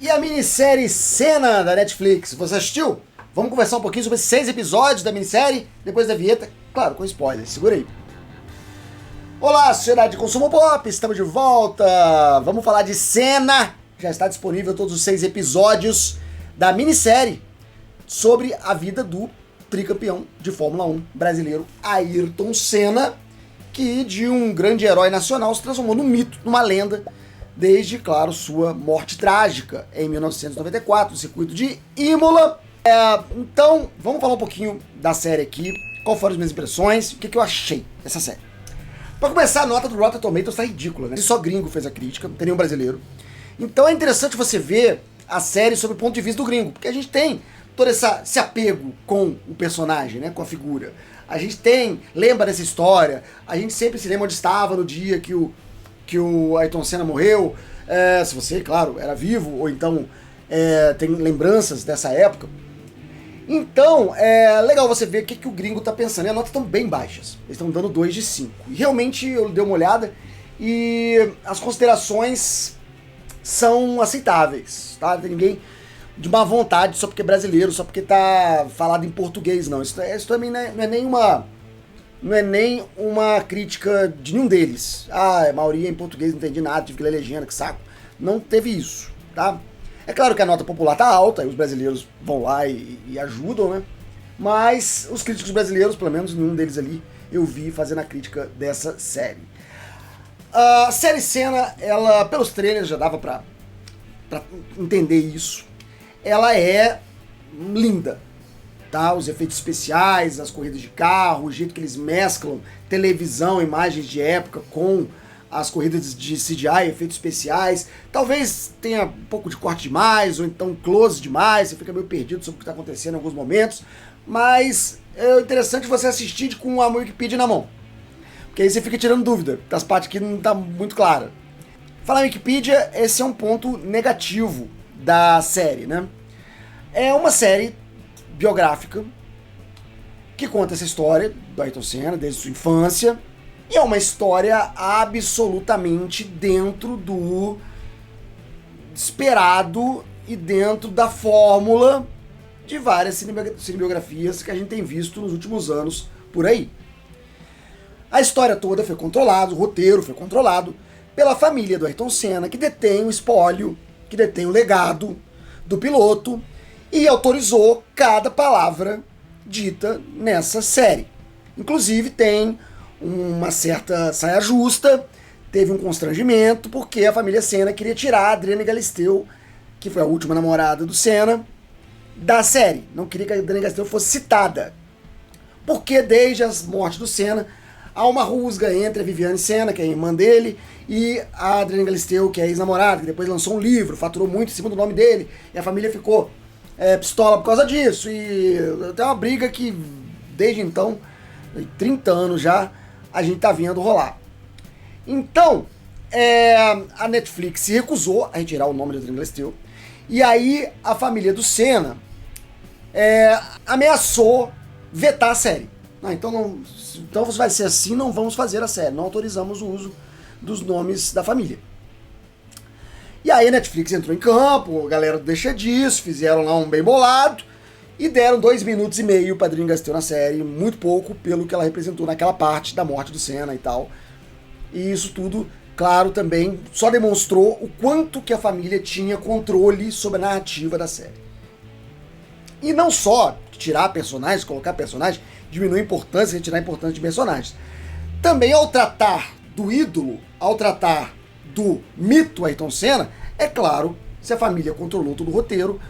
E a minissérie Cena da Netflix, você assistiu? Vamos conversar um pouquinho sobre esses 6 episódios da minissérie, depois da vinheta, claro, com spoilers, segura aí. Olá, sociedade de consumo pop, estamos de volta! Vamos falar de Cena, já está disponível todos os 6 episódios da minissérie sobre a vida do tricampeão de Fórmula 1 brasileiro Ayrton Senna, que de um grande herói nacional se transformou num mito, numa lenda, desde, claro, sua morte trágica em 1994, no circuito de Imola. Então, vamos falar um pouquinho da série aqui, qual foram as minhas impressões, o que eu achei dessa série. Pra começar, a nota do Rotten Tomatoes tá ridícula, né? Só gringo fez a crítica, não tem nenhum brasileiro. Então é interessante você ver a série sob o ponto de vista do gringo, porque a gente tem todo esse apego com o personagem, né, com a figura. A gente lembra dessa história, a gente sempre se lembra onde estava no dia que o Ayrton Senna morreu, se você, claro, era vivo, ou então tem lembranças dessa época. Então, é legal você ver o que o gringo tá pensando. E as notas estão bem baixas, eles estão dando 2 de 5. E realmente eu dei uma olhada e as considerações são aceitáveis, tá? Não tem ninguém de má vontade só porque é brasileiro, só porque tá falado em português, não. Isso também não é nem uma crítica de nenhum deles. A maioria em português, não entendi nada, tive que ler legenda, que saco. Não teve isso, tá? É claro que a nota popular tá alta, e os brasileiros vão lá e ajudam, né? Mas os críticos brasileiros, pelo menos nenhum deles ali, eu vi fazendo a crítica dessa série. A série Cena, ela, pelos trailers já dava pra entender isso. Ela é linda, tá? Os efeitos especiais, as corridas de carro, o jeito que eles mesclam televisão, imagens de época com as corridas de CGI, efeitos especiais. Talvez tenha um pouco de corte demais, ou então close demais, você fica meio perdido sobre o que está acontecendo em alguns momentos. Mas é interessante você assistir com a Wikipedia na mão, porque aí você fica tirando dúvida das partes que não tá muito clara. Falar em Wikipedia, esse é um ponto negativo da série, né? É uma série biográfica que conta essa história do Ayrton Senna desde sua infância, e é uma história absolutamente dentro do esperado e dentro da fórmula de várias cinebiografias que a gente tem visto nos últimos anos por aí. A história toda foi controlada, o roteiro foi controlado pela família do Ayrton Senna, que detém o espólio, que detém o legado do piloto e autorizou cada palavra dita nessa série. Inclusive tem uma certa saia justa, teve um constrangimento, porque a família Senna queria tirar a Adriana Galisteu, que foi a última namorada do Senna, da série. Não queria que a Adriana Galisteu fosse citada, porque desde as mortes do Senna há uma rusga entre a Viviane Senna, que é a irmã dele, e a Adriana Galisteu, que é a ex-namorada, que depois lançou um livro, faturou muito em cima do nome dele, e a família ficou pistola por causa disso, e tem uma briga que desde então, 30 anos já, a gente tá vendo rolar. Então, a Netflix se recusou a retirar o nome da Adriana Galisteu, e aí a família do Senna ameaçou vetar a série. Então vai ser assim, não vamos fazer a série, não autorizamos o uso dos nomes da família. E aí a Netflix entrou em campo, a galera deixa disso, fizeram lá um bem bolado e deram 2 minutos e meio pra Adriana Galisteu na série, muito pouco pelo que ela representou naquela parte da morte do Senna e tal. E isso tudo, claro, também só demonstrou o quanto que a família tinha controle sobre a narrativa da série. E não só tirar personagens, colocar personagens, diminuir a importância, retirar a importância de personagens. Também ao tratar do ídolo, ao tratar do mito Ayrton Senna, é claro, se a família controlou todo o roteiro,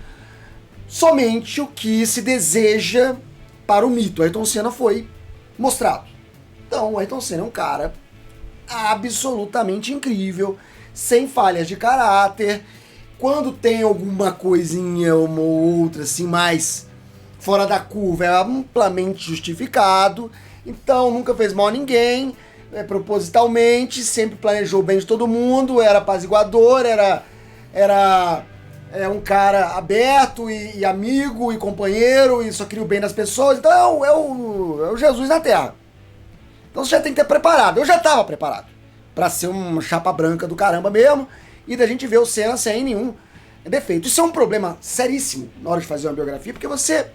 somente o que se deseja para o mito Ayrton Senna foi mostrado. Então, o Ayrton Senna é um cara absolutamente incrível, sem falhas de caráter. Quando tem alguma coisinha, uma ou outra, assim, mais fora da curva, é amplamente justificado. Então, nunca fez mal a ninguém, propositalmente, sempre planejou bem de todo mundo, era apaziguador, era um cara aberto e amigo e companheiro e só queria o bem das pessoas. Então é o Jesus na Terra. Então você já tem que ter preparado. Eu já estava preparado para ser uma chapa branca do caramba mesmo e da gente ver o Senna sem nenhum é defeito. Isso é um problema seríssimo na hora de fazer uma biografia, porque você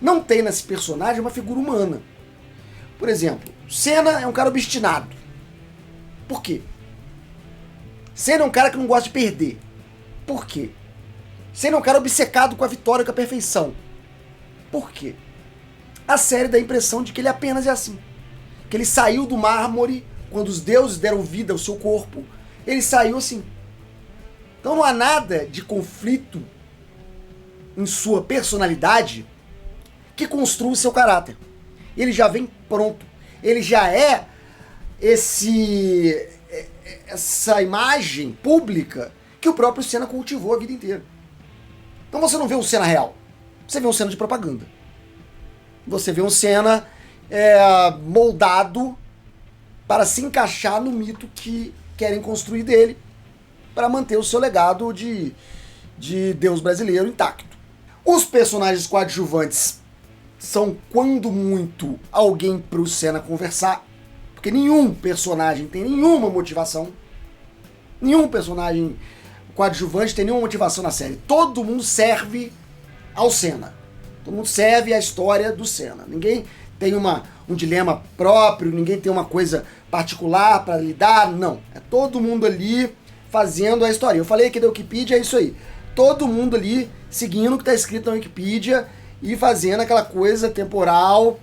não tem nesse personagem uma figura humana. Por exemplo, Senna é um cara obstinado. Por quê? Senna é um cara que não gosta de perder. Por quê? Senna é um cara obcecado com a vitória, com a perfeição. Por quê? A série dá a impressão de que ele apenas é assim. Que ele saiu do mármore quando os deuses deram vida ao seu corpo. Ele saiu assim. Então não há nada de conflito em sua personalidade que construa o seu caráter. Ele já vem pronto. Ele já é essa imagem pública que o próprio Senna cultivou a vida inteira. Então você não vê um Senna real. Você vê um Senna de propaganda. Você vê um Senna moldado para se encaixar no mito que querem construir dele para manter o seu legado de Deus brasileiro intacto. Os personagens coadjuvantes são, quando muito, alguém para o Senna conversar, porque nenhum personagem tem nenhuma motivação, nenhum personagem coadjuvante tem nenhuma motivação na série. Todo mundo serve ao Senna. Todo mundo serve à história do Senna. Ninguém tem um dilema próprio, ninguém tem uma coisa particular para lidar, não. É todo mundo ali fazendo a história. Eu falei aqui da Wikipedia, é isso aí. Todo mundo ali seguindo o que está escrito na Wikipedia e fazendo aquela coisa temporal,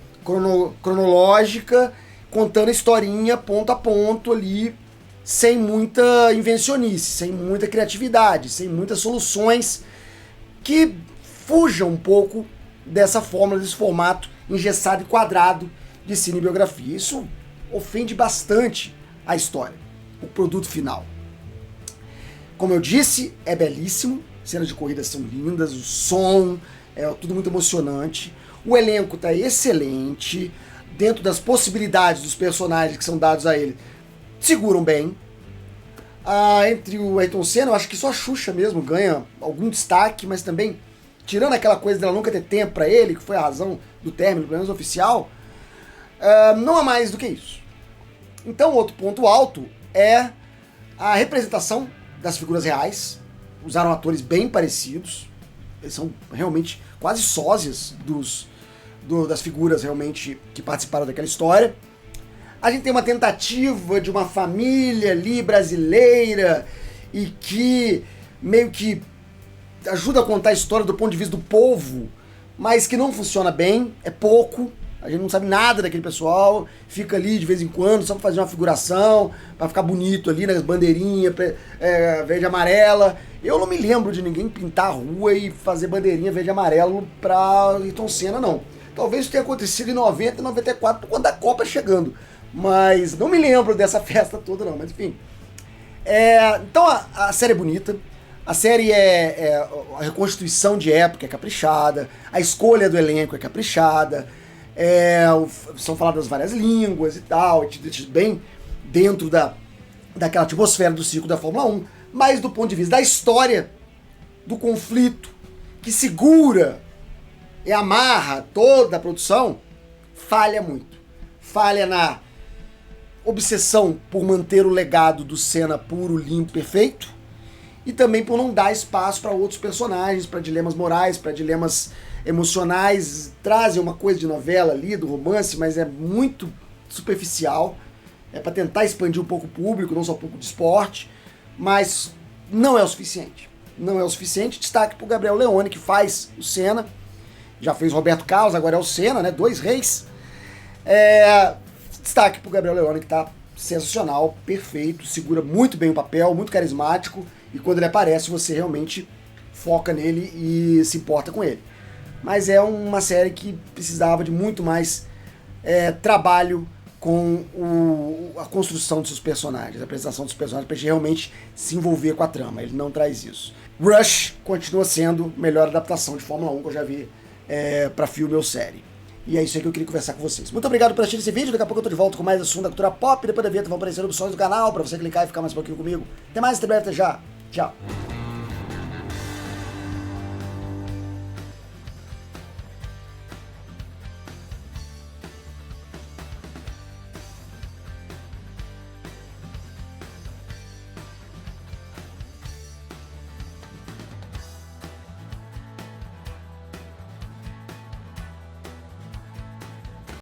cronológica, contando a historinha ponto a ponto ali, sem muita invencionice, sem muita criatividade, sem muitas soluções que fujam um pouco dessa fórmula, desse formato engessado e quadrado de cinebiografia. Isso ofende bastante a história, o produto final. Como eu disse, é belíssimo, cenas de corrida são lindas, o som, é tudo muito emocionante, o elenco está excelente, dentro das possibilidades dos personagens que são dados a ele, seguram bem. Entre o Ayrton Senna, eu acho que só a Xuxa mesmo ganha algum destaque, mas também, tirando aquela coisa dela nunca ter tempo para ele, que foi a razão do término, pelo menos oficial, não há mais do que isso. Então, outro ponto alto é a representação das figuras reais. Usaram atores bem parecidos, eles são realmente quase sósias das figuras realmente que participaram daquela história. A gente tem uma tentativa de uma família ali brasileira e que meio que ajuda a contar a história do ponto de vista do povo, mas que não funciona bem, é pouco. A gente não sabe nada daquele pessoal, fica ali de vez em quando só pra fazer uma figuração, pra ficar bonito ali nas bandeirinhas verde e amarela. Eu não me lembro de ninguém pintar a rua e fazer bandeirinha verde e amarelo pra Ayrton Senna, não. Talvez isso tenha acontecido em 90 e 94, quando a Copa chegando. Mas não me lembro dessa festa toda, não. Mas enfim. Então a série é bonita. A série a reconstituição de época é caprichada. A escolha do elenco é caprichada. São faladas várias línguas e tal. Bem dentro daquela atmosfera do circo da Fórmula 1. Mas do ponto de vista da história, do conflito, que segura e amarra toda a produção, falha muito. Falha na obsessão por manter o legado do Senna puro, limpo, perfeito, e também por não dar espaço para outros personagens, para dilemas morais, para dilemas emocionais. Trazem uma coisa de novela ali, do romance, mas é muito superficial. É para tentar expandir um pouco o público, não só um pouco de esporte, mas não é o suficiente. Não é o suficiente. Destaque para o Gabriel Leone, que faz o Senna. Já fez o Roberto Carlos, agora é o Senna, né? 2 reis. Destaque pro Gabriel Leone, que tá sensacional, perfeito, segura muito bem o papel, muito carismático, e quando ele aparece você realmente foca nele e se importa com ele. Mas é uma série que precisava de muito mais trabalho com a construção dos seus personagens, a apresentação dos personagens, pra gente realmente se envolver com a trama. Ele não traz isso. Rush continua sendo a melhor adaptação de Fórmula 1 que eu já vi pra filme ou série. E é isso aí que eu queria conversar com vocês. Muito obrigado por assistir esse vídeo. Daqui a pouco eu tô de volta com mais assunto da cultura pop. Depois da vinheta vão aparecer opções do canal pra você clicar e ficar mais um pouquinho comigo. Até mais, até breve, até já. Tchau.